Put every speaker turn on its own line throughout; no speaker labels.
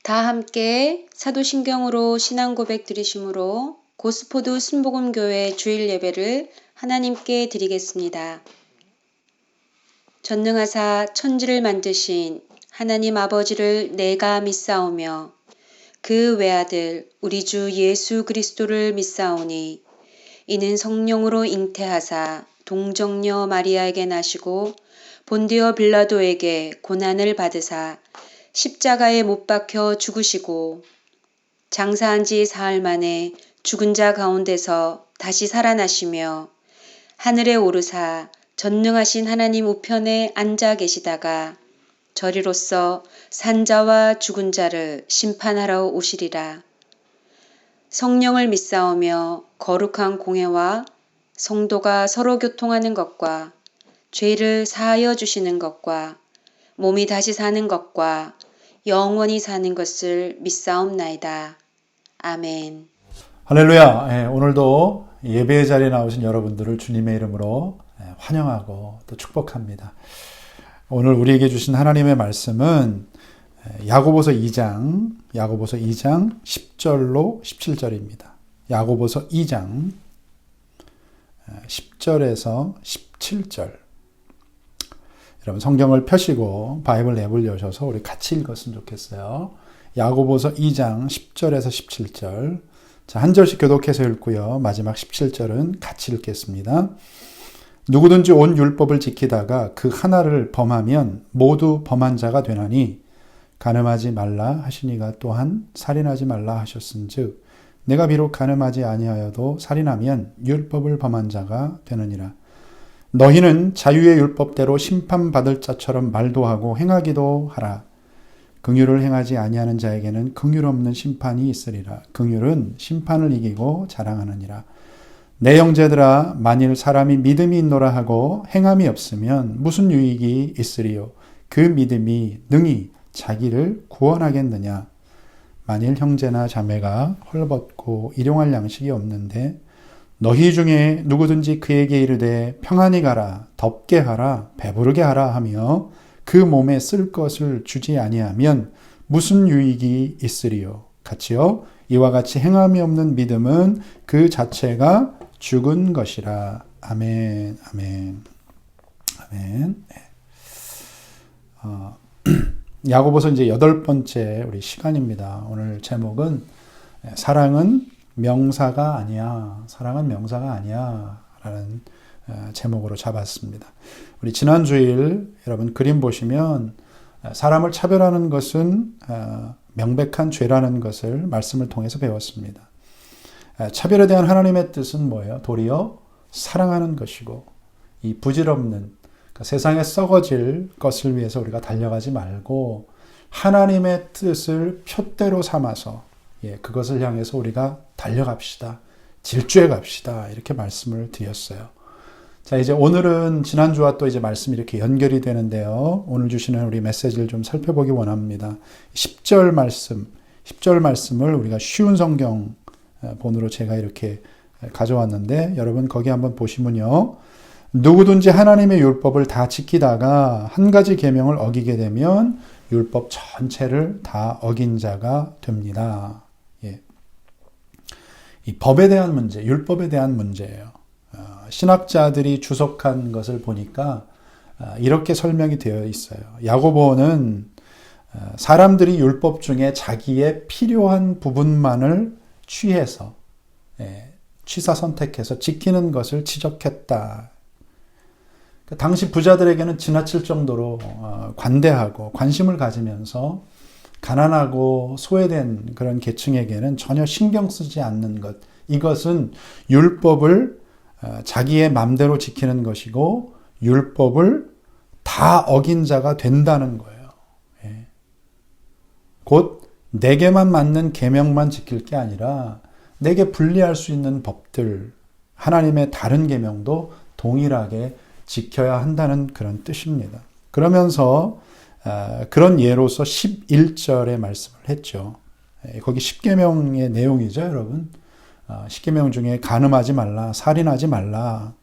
다 함께 사도신경으로 신앙 고백 드리심으로 고스포드 순복음교회 주일 예배를 하나님께 드리겠습니다. 전능하사 천지를 만드신 하나님 아버지를 내가 믿사오며 그 외아들 우리 주 예수 그리스도를 믿사오니 이는 성령으로 잉태하사 동정녀 마리아에게 나시고 본디오 빌라도에게 고난을 받으사 십자가에 못 박혀 죽으시고 장사한 지 사흘 만에 죽은 자 가운데서 다시 살아나시며 하늘에 오르사 전능하신 하나님 우편에 앉아 계시다가 저리로서 산자와 죽은 자를 심판하러 오시리라. 성령을 믿사오며 거룩한 공회와 성도가 서로 교통하는 것과 죄를 사하여 주시는 것과 몸이 다시 사는 것과 영원히 사는 것을 믿사옵나이다. 아멘.
할렐루야. 오늘도 예배의 자리에 나오신 여러분들을 주님의 이름으로 환영하고 또 축복합니다. 오늘 우리에게 주신 하나님의 말씀은 야고보서 2장 10절로 17절입니다. 야고보서 2장 10절에서 17절. 여러분 성경을 펴시고 바이블 앱을 여셔서 우리 같이 읽었으면 좋겠어요. 야고보서 2장 10절에서 17절. 자, 한 절씩 교독해서 읽고요. 마지막 17절은 같이 읽겠습니다. 누구든지 온 율법을 지키다가 그 하나를 범하면 모두 범한 자가 되나니 간음하지 말라 하시니가 또한 살인하지 말라 하셨은즉 내가 비록 간음하지 아니하여도 살인하면 율법을 범한 자가 되느니라. 너희는 자유의 율법대로 심판받을 자처럼 말도 하고 행하기도 하라. 긍휼을 행하지 아니하는 자에게는 긍휼 없는 심판이 있으리라. 긍휼은 심판을 이기고 자랑하느니라. 내 형제들아, 만일 사람이 믿음이 있노라 하고 행함이 없으면 무슨 유익이 있으리요? 그 믿음이 능히 자기를 구원하겠느냐? 만일 형제나 자매가 헐벗고 일용할 양식이 없는데 너희 중에 누구든지 그에게 이르되 평안히 가라, 덥게 하라, 배부르게 하라 하며 그 몸에 쓸 것을 주지 아니하면 무슨 유익이 있으리요? 같이요. 이와 같이 행함이 없는 믿음은 그 자체가 죽은 것이라. 아멘, 아멘, 아멘. 야고보서 이제 8번째 우리 시간입니다. 오늘 제목은 사랑은 명사가 아니야. 사랑은 명사가 아니야. 라는 제목으로 잡았습니다. 우리 지난 주일 여러분 그림 보시면 사람을 차별하는 것은 명백한 죄라는 것을 말씀을 통해서 배웠습니다. 차별에 대한 하나님의 뜻은 뭐예요? 도리어 사랑하는 것이고 이 부질없는 그러니까 세상에 썩어질 것을 위해서 우리가 달려가지 말고 하나님의 뜻을 표대로 삼아서 그것을 향해서 우리가 달려갑시다. 질주해 갑시다. 이렇게 말씀을 드렸어요. 자, 이제 오늘은 지난주와 또 이제 말씀이 이렇게 연결이 되는데요. 오늘 주시는 우리 메시지를 좀 살펴보기 원합니다. 10절 말씀을 우리가 쉬운 성경 본으로 제가 이렇게 가져왔는데 여러분 거기 한번 보시면요. 누구든지 하나님의 율법을 다 지키다가 한 가지 계명을 어기게 되면 율법 전체를 다 어긴 자가 됩니다. 이 법에 대한 문제, 율법에 대한 문제예요. 신학자들이 주석한 것을 보니까 이렇게 설명이 되어 있어요. 야고보는 사람들이 율법 중에 자기의 필요한 부분만을 취해서 취사 선택해서 지키는 것을 지적했다. 당시 부자들에게는 지나칠 정도로 관대하고 관심을 가지면서 가난하고 소외된 그런 계층에게는 전혀 신경 쓰지 않는 것. 이것은 율법을 자기의 맘대로 지키는 것이고 율법을 다 어긴 자가 된다는 거예요. 곧 내게만 맞는 계명만 지킬 게 아니라 내게 분리할 수 있는 법들, 하나님의 다른 계명도 동일하게 지켜야 한다는 그런 뜻입니다. 그러면서 그런 예로서 11절의 말씀을 했죠. 거기 10계명의 내용이죠, 여러분. 10계명 중에 간음하지 말라, 살인하지 말라.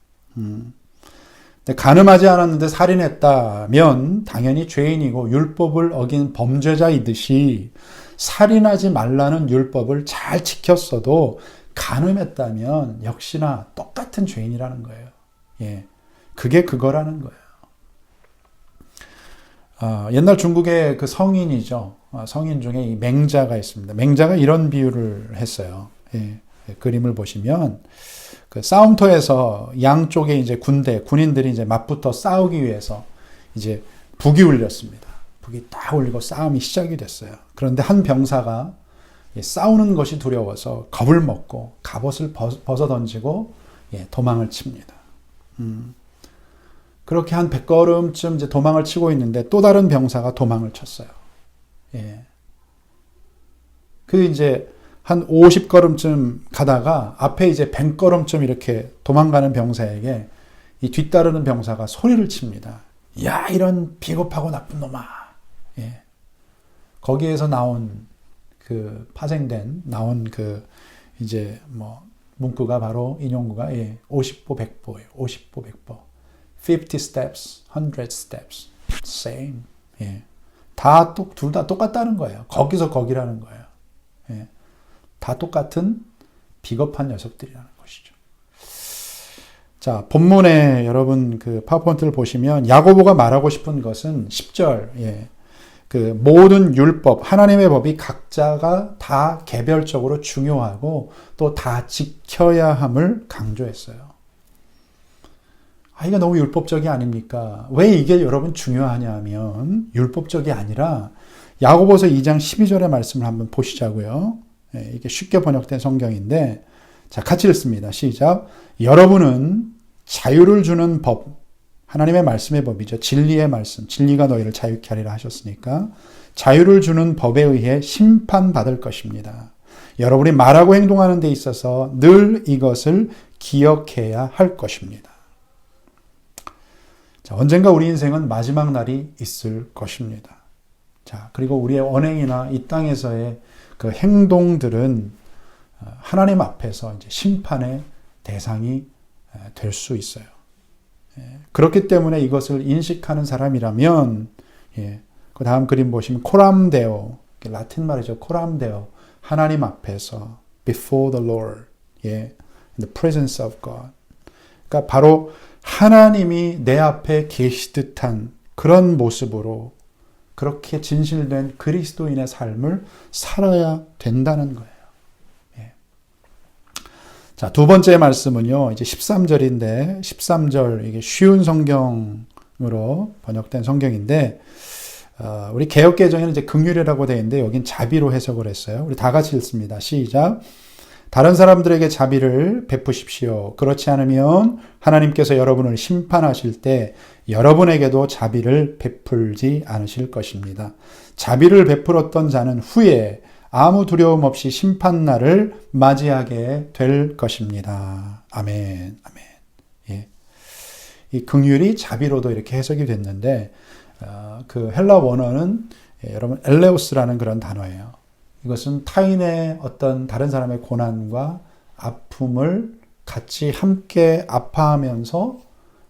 간음하지 않았는데 살인했다면 당연히 죄인이고 율법을 어긴 범죄자이듯이 살인하지 말라는 율법을 잘 지켰어도 간음했다면 역시나 똑같은 죄인이라는 거예요. 예, 그게 그거라는 거예요. 옛날 중국의 그 성인이죠. 성인 중에 이 맹자가 있습니다. 맹자가 이런 비유를 했어요. 예, 그림을 보시면 그 싸움터에서 양쪽에 이제 군인들이 이제 맞붙어 싸우기 위해서 이제 북이 울렸습니다. 북이 딱 울리고 싸움이 시작이 됐어요. 그런데 한 병사가 싸우는 것이 두려워서 겁을 먹고 갑옷을 벗어 던지고 도망을 칩니다. 그렇게 한 100걸음쯤 이제 도망을 치고 있는데 또 다른 병사가 도망을 쳤어요. 예. 그 이제 한 50걸음쯤 가다가 앞에 이제 100걸음쯤 이렇게 도망가는 병사에게 이 뒤따르는 병사가 소리를 칩니다. 야, 이런 비겁하고 나쁜 놈아. 예. 거기에서 나온 이제 뭐 문구가 바로 인용구가 50보 100보예요. 50보 100보. 50 steps, 100 steps. Same. 예. 둘 다 똑같다는 거예요. 거기서 거기라는 거예요. 예. 다 똑같은 비겁한 녀석들이라는 것이죠. 자, 본문에 여러분 그 파워포인트를 보시면 야고보가 말하고 싶은 것은 10절, 그 모든 율법, 하나님의 법이 각자가 다 개별적으로 중요하고 또 다 지켜야 함을 강조했어요. 이거 너무 율법적이 아닙니까? 왜 이게 여러분 중요하냐 하면 율법적이 아니라 야고보서 2장 12절의 말씀을 한번 보시자고요. 이게 쉽게 번역된 성경인데 자, 같이 읽습니다. 시작. 여러분은 자유를 주는 법, 하나님의 말씀의 법이죠. 진리의 말씀, 진리가 너희를 자유케 하리라 하셨으니까 자유를 주는 법에 의해 심판받을 것입니다. 여러분이 말하고 행동하는 데 있어서 늘 이것을 기억해야 할 것입니다. 자, 언젠가 우리 인생은 마지막 날이 있을 것입니다. 자, 그리고 우리의 언행이나 이 땅에서의 그 행동들은 하나님 앞에서 이제 심판의 대상이 될 수 있어요. 그렇기 때문에 이것을 인식하는 사람이라면, 그 다음 그림 보시면 코람데오, 라틴 말이죠. 코람데오, 하나님 앞에서 before the Lord, in the presence of God. 그러니까 바로 하나님이 내 앞에 계시듯한 그런 모습으로 그렇게 진실된 그리스도인의 삶을 살아야 된다는 거예요. 자, 두 번째 말씀은요, 이제 13절인데, 13절, 이게 쉬운 성경으로 번역된 성경인데, 우리 개역개정에는 이제 긍휼이라고 되어 있는데, 여긴 자비로 해석을 했어요. 우리 다 같이 읽습니다. 시작. 다른 사람들에게 자비를 베푸십시오. 그렇지 않으면 하나님께서 여러분을 심판하실 때 여러분에게도 자비를 베풀지 않으실 것입니다. 자비를 베풀었던 자는 후에 아무 두려움 없이 심판날을 맞이하게 될 것입니다. 아멘, 아멘. 예. 이 긍휼이 자비로도 이렇게 해석이 됐는데, 그 헬라 원어는 여러분 엘레오스라는 그런 단어예요. 이것은 타인의 어떤 다른 사람의 고난과 아픔을 같이 함께 아파하면서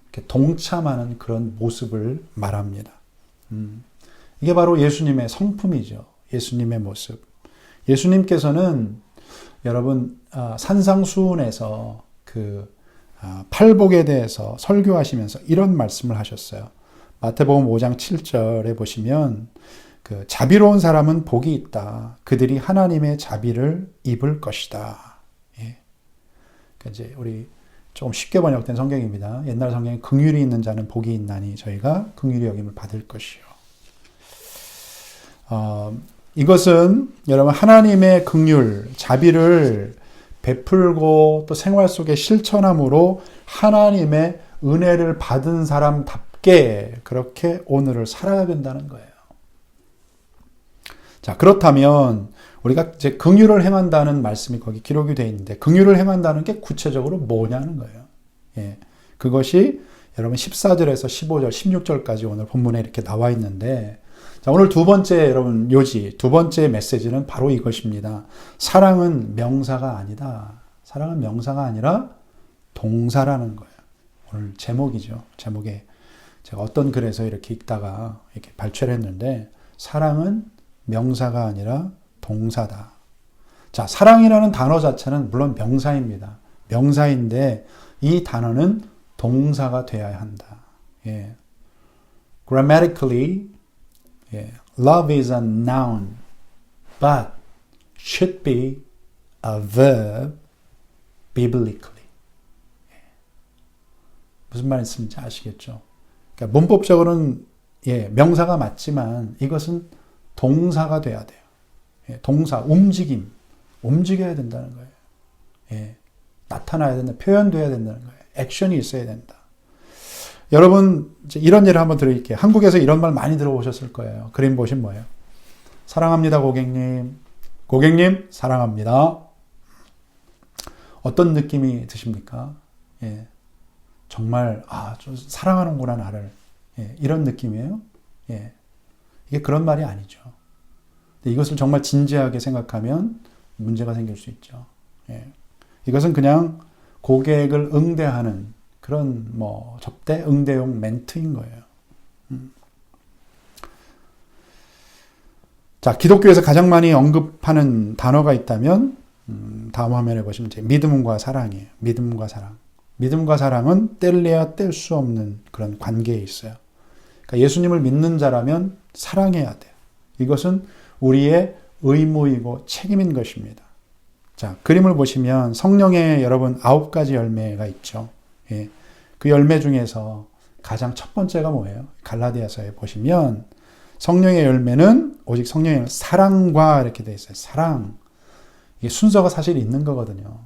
이렇게 동참하는 그런 모습을 말합니다. 이게 바로 예수님의 성품이죠. 예수님의 모습. 예수님께서는 여러분 산상수훈에서 그 팔복에 대해서 설교하시면서 이런 말씀을 하셨어요. 마태복음 5장 7절에 보시면 그 자비로운 사람은 복이 있다. 그들이 하나님의 자비를 입을 것이다. 예. 그러니까 이제 우리 조금 쉽게 번역된 성경입니다. 옛날 성경에 긍휼이 있는 자는 복이 있나니 저희가 긍휼히 여김을 받을 것이요. 이것은 여러분 하나님의 긍휼, 자비를 베풀고 또 생활 속에 실천함으로 하나님의 은혜를 받은 사람답게 그렇게 오늘을 살아야 된다는 거예요. 자, 그렇다면 우리가 이제 긍휼을 행한다는 말씀이 거기 기록이 되어 있는데 긍휼을 행한다는 게 구체적으로 뭐냐는 거예요. 예. 그것이 여러분 14절에서 15절, 16절까지 오늘 본문에 이렇게 나와 있는데 자, 오늘 두 번째 여러분 요지, 두 번째 메시지는 바로 이것입니다. 사랑은 명사가 아니다. 사랑은 명사가 아니라 동사라는 거예요. 오늘 제목이죠. 제목에 제가 어떤 글에서 이렇게 읽다가 이렇게 발췌를 했는데 사랑은 명사가 아니라 동사다. 자, 사랑이라는 단어 자체는 물론 명사입니다. 명사인데 이 단어는 동사가 되어야 한다. 예. Grammatically, 예. Love is a noun, but should be a verb biblically. 예. 무슨 말인지 아시겠죠? 그러니까 문법적으로는 예, 명사가 맞지만 이것은 동사가 돼야 돼요. 예, 동사, 움직임. 움직여야 된다는 거예요. 예, 나타나야 된다. 표현돼야 된다는 거예요. 액션이 있어야 된다. 여러분, 이제 이런 예를 한번 드릴게요. 한국에서 이런 말 많이 들어보셨을 거예요. 그림 보신 뭐예요? 사랑합니다, 고객님. 고객님, 사랑합니다. 어떤 느낌이 드십니까? 예, 정말, 좀 사랑하는구나, 나를. 예, 이런 느낌이에요. 예, 이게 그런 말이 아니죠. 이것을 정말 진지하게 생각하면 문제가 생길 수 있죠. 예. 이것은 그냥 고객을 응대하는 그런 접대 응대용 멘트인 거예요. 자, 기독교에서 가장 많이 언급하는 단어가 있다면 다음 화면에 보시면 믿음과 사랑이에요. 믿음과 사랑. 믿음과 사랑은 뗄래야 뗄 수 없는 그런 관계에 있어요. 그러니까 예수님을 믿는 자라면 사랑해야 돼요. 이것은 우리의 의무이고 책임인 것입니다. 자, 그림을 보시면 성령의 여러분 9가지 열매가 있죠. 예, 그 열매 중에서 가장 첫 번째가 뭐예요? 갈라디아서에 보시면 성령의 열매는 오직 성령의 사랑과 이렇게 되어 있어요. 사랑. 이게 순서가 사실 있는 거거든요.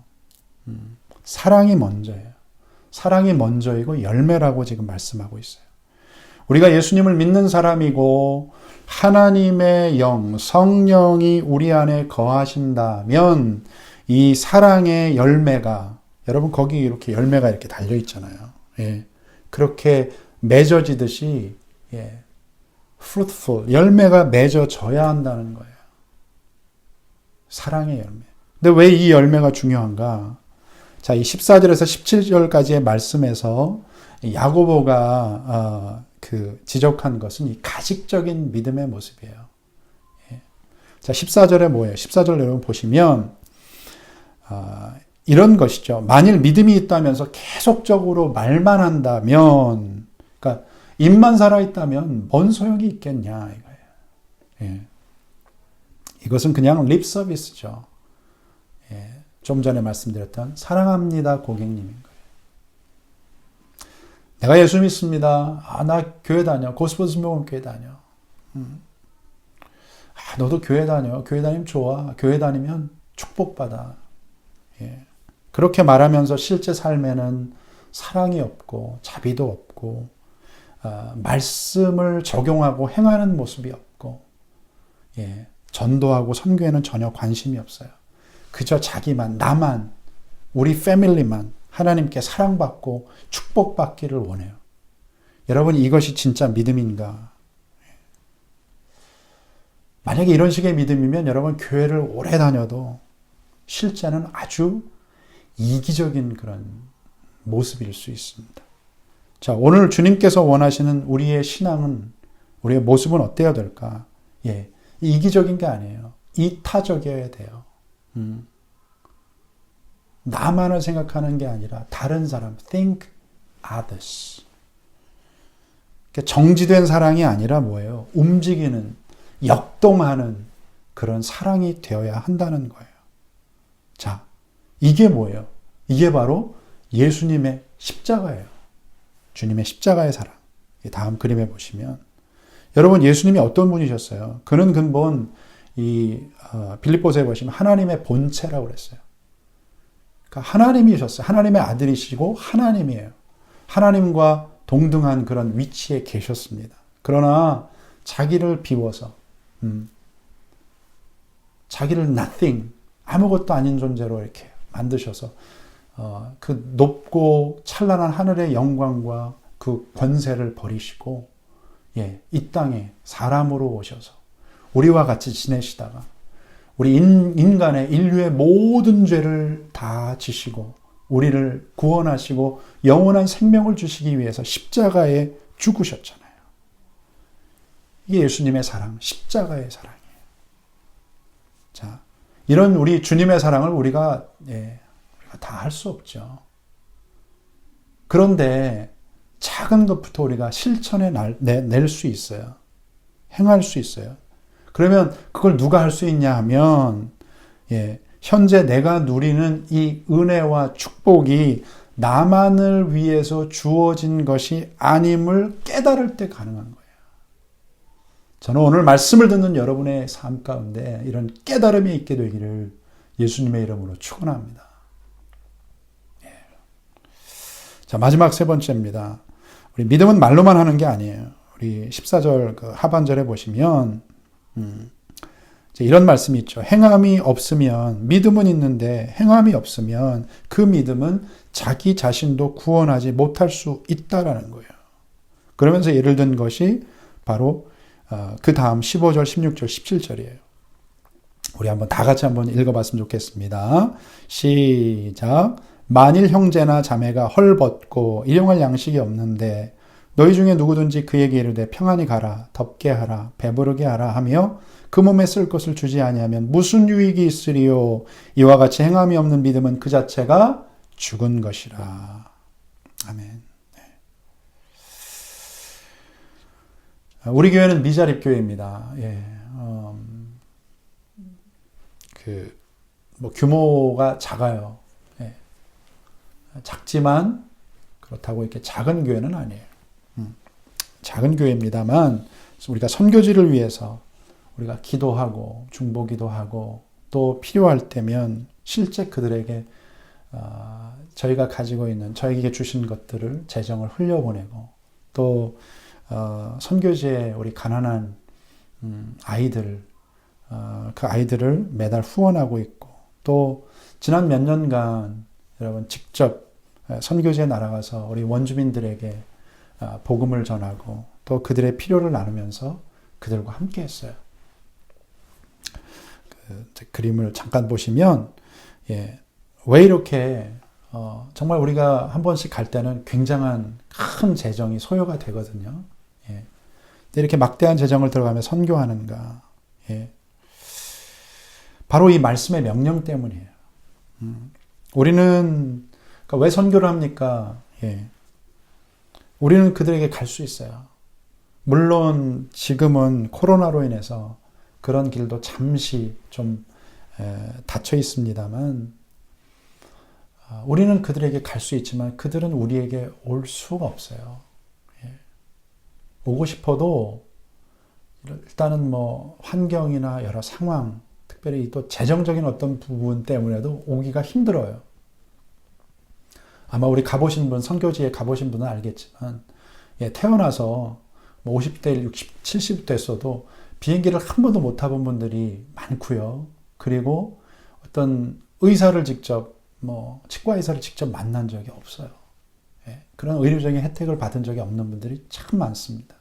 사랑이 먼저예요. 사랑이 먼저이고 열매라고 지금 말씀하고 있어요. 우리가 예수님을 믿는 사람이고 하나님의 영, 성령이 우리 안에 거하신다면 이 사랑의 열매가 여러분 거기 이렇게 열매가 이렇게 달려 있잖아요. 예, 그렇게 맺어지듯이 예, fruitful 열매가 맺어져야 한다는 거예요. 사랑의 열매. 근데 왜 이 열매가 중요한가? 자, 이 14절에서 17절까지의 말씀에서 야고보가 지적한 것은 이 가식적인 믿음의 모습이에요. 예. 자, 14절에 뭐예요? 14절 여러분 보시면 이런 것이죠. 만일 믿음이 있다면서 계속적으로 말만 한다면, 그러니까 입만 살아있다면 뭔 소용이 있겠냐 이거예요. 예. 이것은 그냥 립 서비스죠. 예. 좀 전에 말씀드렸던 사랑합니다 고객님인 거예요. 내가 예수 믿습니다. 나 교회 다녀. 고스포스모금 교회 다녀. 너도 교회 다녀. 교회 다니면 좋아. 교회 다니면 축복받아. 예. 그렇게 말하면서 실제 삶에는 사랑이 없고 자비도 없고 말씀을 적용하고 행하는 모습이 없고 예. 전도하고 선교에는 전혀 관심이 없어요. 그저 자기만, 나만, 우리 패밀리만 하나님께 사랑받고 축복받기를 원해요. 여러분 이것이 진짜 믿음인가? 만약에 이런 식의 믿음이면 여러분 교회를 오래 다녀도 실제는 아주 이기적인 그런 모습일 수 있습니다. 자, 오늘 주님께서 원하시는 우리의 신앙은, 우리의 모습은 어때야 될까? 예, 이기적인 게 아니에요. 이타적이어야 돼요. 나만을 생각하는 게 아니라 다른 사람, think others. 정지된 사랑이 아니라 뭐예요? 움직이는, 역동하는 그런 사랑이 되어야 한다는 거예요. 자, 이게 뭐예요? 이게 바로 예수님의 십자가예요. 주님의 십자가의 사랑. 다음 그림에 보시면 여러분 예수님이 어떤 분이셨어요? 그는 근본 빌립보서에 보시면 하나님의 본체라고 그랬어요. 그러니까 하나님이셨어요. 하나님의 아들이시고 하나님이에요. 하나님과 동등한 그런 위치에 계셨습니다. 그러나 자기를 비워서 자기를 nothing, 아무것도 아닌 존재로 이렇게 만드셔서 그 높고 찬란한 하늘의 영광과 그 권세를 버리시고 예, 이 땅에 사람으로 오셔서 우리와 같이 지내시다가 우리 인간의 인류의 모든 죄를 다 지시고 우리를 구원하시고 영원한 생명을 주시기 위해서 십자가에 죽으셨잖아요. 이게 예수님의 사랑, 십자가의 사랑이에요. 자, 이런 우리 주님의 사랑을 우리가 다 할 수 없죠. 그런데 작은 것부터 우리가 실천에 낼 수 있어요. 행할 수 있어요. 그러면 그걸 누가 할 수 있냐 하면 현재 내가 누리는 이 은혜와 축복이 나만을 위해서 주어진 것이 아님을 깨달을 때 가능한 거예요. 저는 오늘 말씀을 듣는 여러분의 삶 가운데 이런 깨달음이 있게 되기를 예수님의 이름으로 축원합니다. 자, 마지막 세 번째입니다. 우리 믿음은 말로만 하는 게 아니에요. 우리 14절 그 하반절에 보시면 이런 말씀이 있죠. 행함이 없으면, 믿음은 있는데 행함이 없으면 그 믿음은 자기 자신도 구원하지 못할 수 있다라는 거예요. 그러면서 예를 든 것이 바로 그 다음 15절, 16절, 17절이에요. 우리 한번 다 같이 한번 읽어봤으면 좋겠습니다. 시작. 만일 형제나 자매가 헐벗고 일용할 양식이 없는데 너희 중에 누구든지 그에게 이르되 평안히 가라, 덥게 하라, 배부르게 하라 하며 그 몸에 쓸 것을 주지 아니하면 무슨 유익이 있으리요. 이와 같이 행함이 없는 믿음은 그 자체가 죽은 것이라. 아멘. 우리 교회는 미자립 교회입니다. 규모가 작아요. 작지만 그렇다고 이렇게 작은 교회는 아니에요. 작은 교회입니다만 우리가 선교지를 위해서 우리가 기도하고 중보기도하고 또 필요할 때면 실제 그들에게 저희가 가지고 있는 저에게 주신 것들을 재정을 흘려보내고 또 선교지에 우리 가난한 아이들 그 아이들을 매달 후원하고 있고 또 지난 몇 년간 여러분 직접 선교지에 날아가서 우리 원주민들에게 복음을 전하고 또 그들의 필요를 나누면서 그들과 함께 했어요. 그림을 잠깐 보시면 왜 이렇게 정말 우리가 한 번씩 갈 때는 굉장한 큰 재정이 소요가 되거든요. 근데 이렇게 막대한 재정을 들어가며 선교하는가? 바로 이 말씀의 명령 때문이에요. 우리는 그러니까 왜 선교를 합니까? 우리는 그들에게 갈 수 있어요. 물론 지금은 코로나로 인해서 그런 길도 잠시 좀 닫혀 있습니다만 우리는 그들에게 갈 수 있지만 그들은 우리에게 올 수가 없어요. 오고 싶어도 일단은 환경이나 여러 상황, 특별히 또 재정적인 어떤 부분 때문에도 오기가 힘들어요. 아마 우리 가보신 분, 선교지에 가보신 분은 알겠지만 태어나서 50대, 60, 70대 됐어도 비행기를 한 번도 못 타본 분들이 많고요. 그리고 어떤 의사를 직접 치과 의사를 직접 만난 적이 없어요. 그런 의료적인 혜택을 받은 적이 없는 분들이 참 많습니다.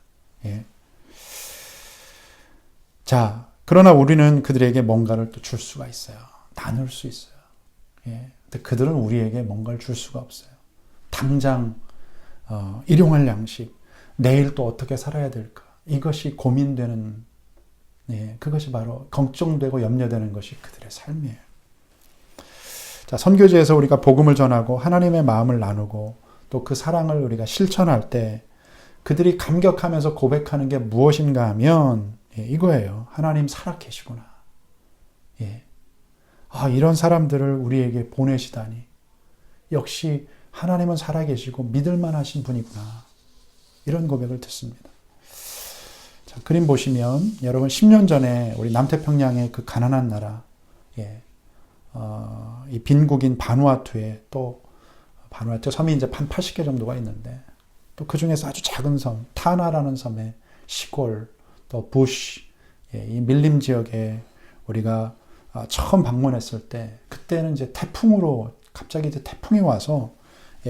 자, 그러나 우리는 그들에게 뭔가를 또 줄 수가 있어요. 나눌 수 있어요. 근데 그들은 우리에게 뭔가를 줄 수가 없어요. 당장 일용할 양식, 내일 또 어떻게 살아야 될까? 이것이 고민되는, 그것이 바로 걱정되고 염려되는 것이 그들의 삶이에요. 자, 선교지에서 우리가 복음을 전하고 하나님의 마음을 나누고 또 그 사랑을 우리가 실천할 때 그들이 감격하면서 고백하는 게 무엇인가 하면 이거예요. 하나님 살아계시구나. 이런 사람들을 우리에게 보내시다니. 역시 하나님은 살아계시고 믿을만 하신 분이구나. 이런 고백을 듣습니다. 자, 그림 보시면 여러분 10년 전에 우리 남태평양의 그 가난한 나라, 이 빈국인 바누아투에 또 바누아투 섬이 이제 한 80개 정도가 있는데 또 그 중에서 아주 작은 섬, 타나라는 섬의 시골, 또 부시, 이 밀림 지역에 우리가 처음 방문했을 때 그때는 이제 태풍으로 갑자기 이제 태풍이 와서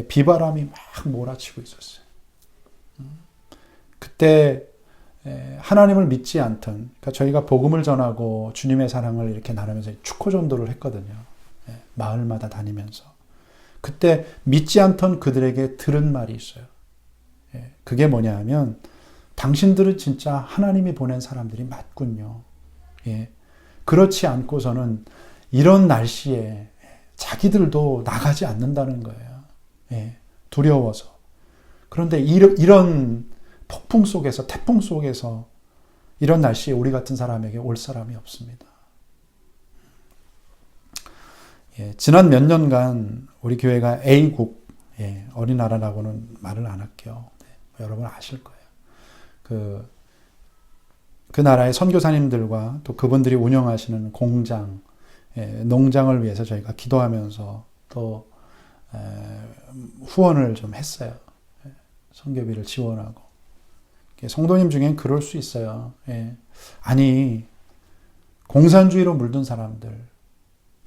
비바람이 막 몰아치고 있었어요. 그때 하나님을 믿지 않던, 그러니까 저희가 복음을 전하고 주님의 사랑을 이렇게 나누면서 축호 전도를 했거든요. 마을마다 다니면서. 그때 믿지 않던 그들에게 들은 말이 있어요. 그게 뭐냐 하면 당신들은 진짜 하나님이 보낸 사람들이 맞군요. 그렇지 않고서는 이런 날씨에 자기들도 나가지 않는다는 거예요. 예, 두려워서. 그런데 이런 폭풍 속에서, 태풍 속에서 이런 날씨에 우리 같은 사람에게 올 사람이 없습니다. 예, 지난 몇 년간 우리 교회가 A국, 어린 나라라고는 말을 안 할게요. 여러분 아실 거예요. 그 나라의 선교사님들과 또 그분들이 운영하시는 공장, 농장을 위해서 저희가 기도하면서 또 후원을 좀 했어요. 선교비를 지원하고. 성도님 중엔 그럴 수 있어요. 아니, 공산주의로 물든 사람들,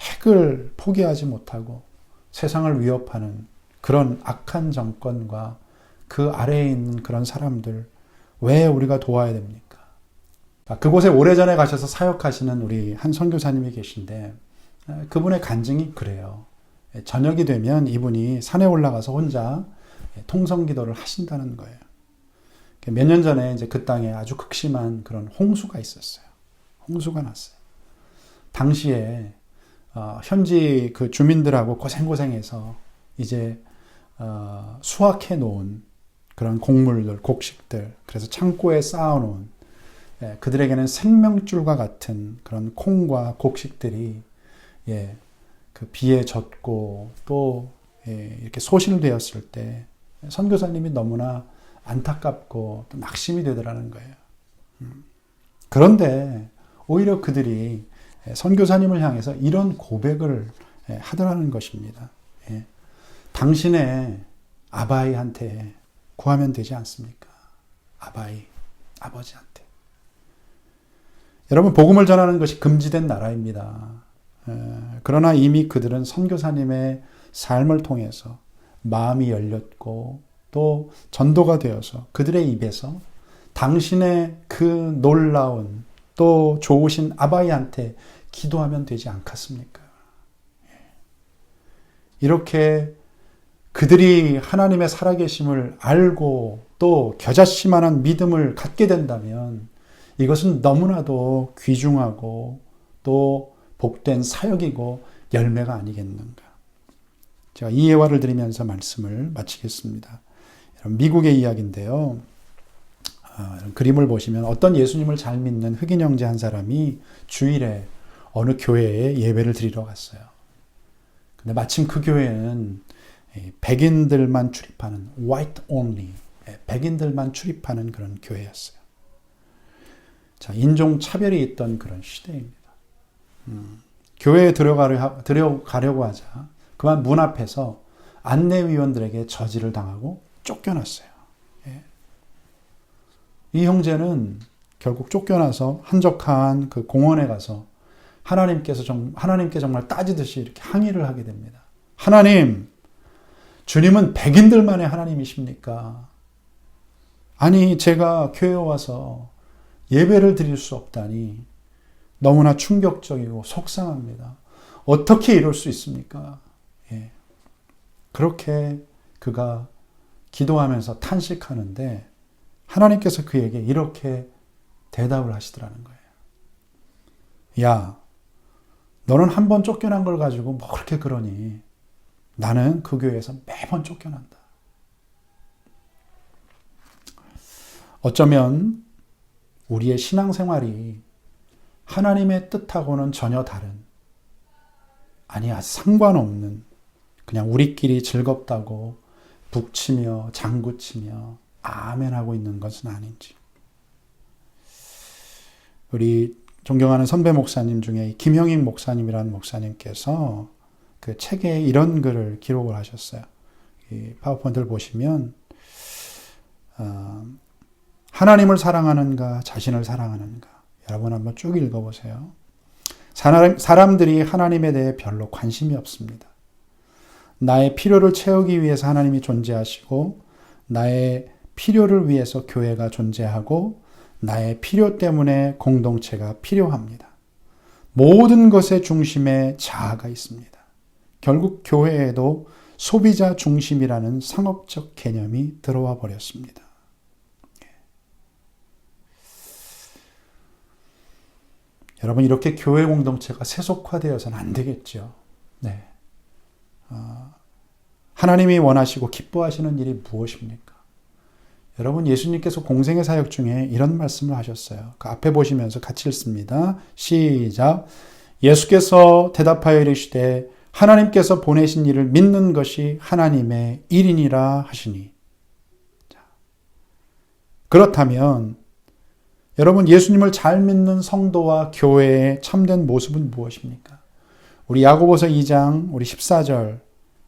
핵을 포기하지 못하고 세상을 위협하는 그런 악한 정권과 그 아래에 있는 그런 사람들, 왜 우리가 도와야 됩니까? 그곳에 오래전에 가셔서 사역하시는 우리 한 선교사님이 계신데, 그분의 간증이 그래요. 저녁이 되면 이분이 산에 올라가서 혼자 통성기도를 하신다는 거예요. 몇 년 전에 이제 그 땅에 아주 극심한 그런 홍수가 있었어요. 홍수가 났어요. 당시에 현지 그 주민들하고 고생해서 이제 수확해 놓은 그런 곡물들, 곡식들, 그래서 창고에 쌓아놓은 그들에게는 생명줄과 같은 그런 콩과 곡식들이 그 비에 젖고 또 이렇게 소실되었을 때 선교사님이 너무나 안타깝고 또 낙심이 되더라는 거예요. 그런데 오히려 그들이 선교사님을 향해서 이런 고백을 하더라는 것입니다. 당신의 아바이한테 구하면 되지 않습니까? 아바이, 아버지한테. 여러분, 복음을 전하는 것이 금지된 나라입니다. 그러나 이미 그들은 선교사님의 삶을 통해서 마음이 열렸고 또 전도가 되어서 그들의 입에서 당신의 그 놀라운 또 좋으신 아바이한테 기도하면 되지 않겠습니까? 이렇게 그들이 하나님의 살아계심을 알고 또 겨자씨만한 믿음을 갖게 된다면 이것은 너무나도 귀중하고 또 복된 사역이고 열매가 아니겠는가. 제가 이 예화를 드리면서 말씀을 마치겠습니다. 미국의 이야기인데요. 그림을 보시면 어떤 예수님을 잘 믿는 흑인 형제 한 사람이 주일에 어느 교회에 예배를 드리러 갔어요. 근데 마침 그 교회는 백인들만 출입하는 white only, 백인들만 출입하는 그런 교회였어요. 자, 인종 차별이 있던 그런 시대입니다. 교회에 들어가려고 하자 그만 문 앞에서 안내위원들에게 저지를 당하고 쫓겨났어요. 이 형제는 결국 쫓겨나서 한적한 그 공원에 가서 하나님께 정말 따지듯이 이렇게 항의를 하게 됩니다. 하나님, 주님은 백인들만의 하나님이십니까? 아니, 제가 교회에 와서 예배를 드릴 수 없다니 너무나 충격적이고 속상합니다. 어떻게 이럴 수 있습니까? 그렇게 그가 기도하면서 탄식하는데 하나님께서 그에게 이렇게 대답을 하시더라는 거예요. 야, 너는 한 번 쫓겨난 걸 가지고 뭐 그렇게 그러니? 나는 그 교회에서 매번 쫓겨난다. 어쩌면 우리의 신앙생활이 하나님의 뜻하고는 전혀 다른, 아니 아주 상관없는, 그냥 우리끼리 즐겁다고 북치며 장구치며 아멘하고 있는 것은 아닌지. 우리 존경하는 선배 목사님 중에 김형익 목사님이라는 목사님께서 그 책에 이런 글을 기록을 하셨어요. 이 파워포인트를 보시면 하나님을 사랑하는가 자신을 사랑하는가, 여러분 한번 쭉 읽어보세요. 사람들이 하나님에 대해 별로 관심이 없습니다. 나의 필요를 채우기 위해서 하나님이 존재하시고 나의 필요를 위해서 교회가 존재하고 나의 필요 때문에 공동체가 필요합니다. 모든 것의 중심에 자아가 있습니다. 결국 교회에도 소비자 중심이라는 상업적 개념이 들어와 버렸습니다. 여러분, 이렇게 교회 공동체가 세속화되어서는 안 되겠죠. 네. 하나님이 원하시고 기뻐하시는 일이 무엇입니까? 여러분, 예수님께서 공생의 사역 중에 이런 말씀을 하셨어요. 그 앞에 보시면서 같이 읽습니다. 시작. 예수께서 대답하여 이르시되 하나님께서 보내신 일을 믿는 것이 하나님의 일이니라 하시니. 그렇다면 여러분, 예수님을 잘 믿는 성도와 교회의 참된 모습은 무엇입니까? 우리 야고보서 2장 우리 14절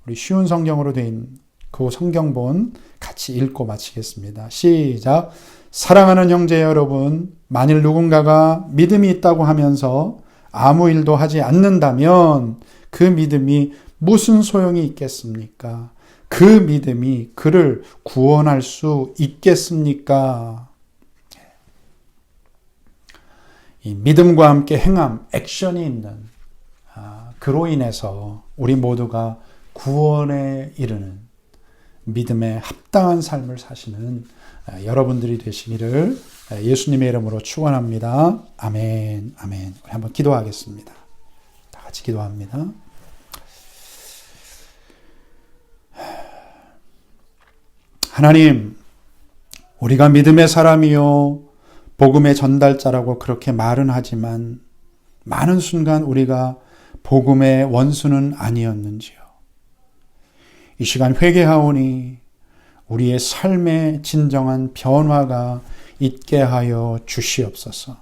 우리 쉬운 성경으로 된 그 성경본 같이 읽고 마치겠습니다. 시작. 사랑하는 형제 여러분, 만일 누군가가 믿음이 있다고 하면서 아무 일도 하지 않는다면 그 믿음이 무슨 소용이 있겠습니까? 그 믿음이 그를 구원할 수 있겠습니까? 이 믿음과 함께 행함, 액션이 있는 그로 인해서 우리 모두가 구원에 이르는 믿음에 합당한 삶을 사시는 여러분들이 되시기를 예수님의 이름으로 축원합니다. 아멘, 아멘. 우리 한번 기도하겠습니다. 다 같이 기도합니다. 하나님, 우리가 믿음의 사람이요 복음의 전달자라고 그렇게 말은 하지만 많은 순간 우리가 복음의 원수는 아니었는지요. 이 시간 회개하오니 우리의 삶의 진정한 변화가 있게 하여 주시옵소서.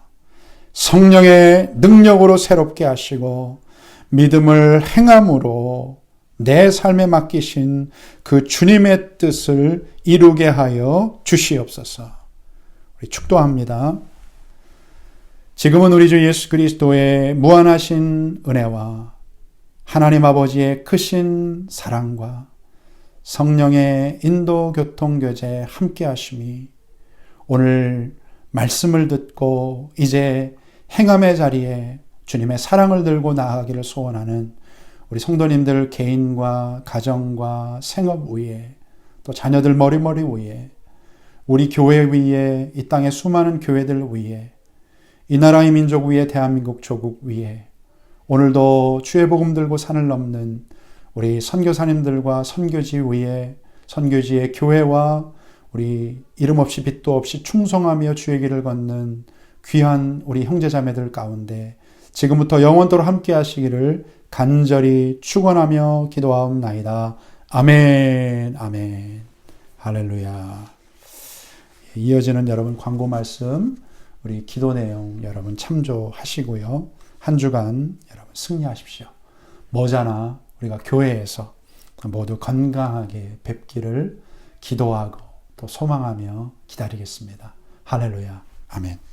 성령의 능력으로 새롭게 하시고 믿음을 행함으로 내 삶에 맡기신 그 주님의 뜻을 이루게 하여 주시옵소서. 우리 축도합니다. 지금은 우리 주 예수 그리스도의 무한하신 은혜와 하나님 아버지의 크신 사랑과 성령의 인도 교통 교제 함께 하심이 오늘 말씀을 듣고 이제 행함의 자리에 주님의 사랑을 들고 나아가기를 소원하는 우리 성도님들 개인과 가정과 생업 위에 또 자녀들 머리머리 위에 우리 교회 위에 이 땅의 수많은 교회들 위에 이 나라의 민족 위에 대한민국 조국 위에 오늘도 주의 복음 들고 산을 넘는 우리 선교사님들과 선교지 위에 선교지의 교회와 우리 이름 없이 빛도 없이 충성하며 주의 길을 걷는 귀한 우리 형제자매들 가운데 지금부터 영원토록 함께 하시기를 간절히 축원하며 기도하옵나이다. 아멘, 아멘. 할렐루야. 이어지는 여러분 광고 말씀, 우리 기도 내용 여러분 참조하시고요. 한 주간 여러분 승리하십시오. 머자나 우리가 교회에서 모두 건강하게 뵙기를 기도하고 또 소망하며 기다리겠습니다. 할렐루야. 아멘.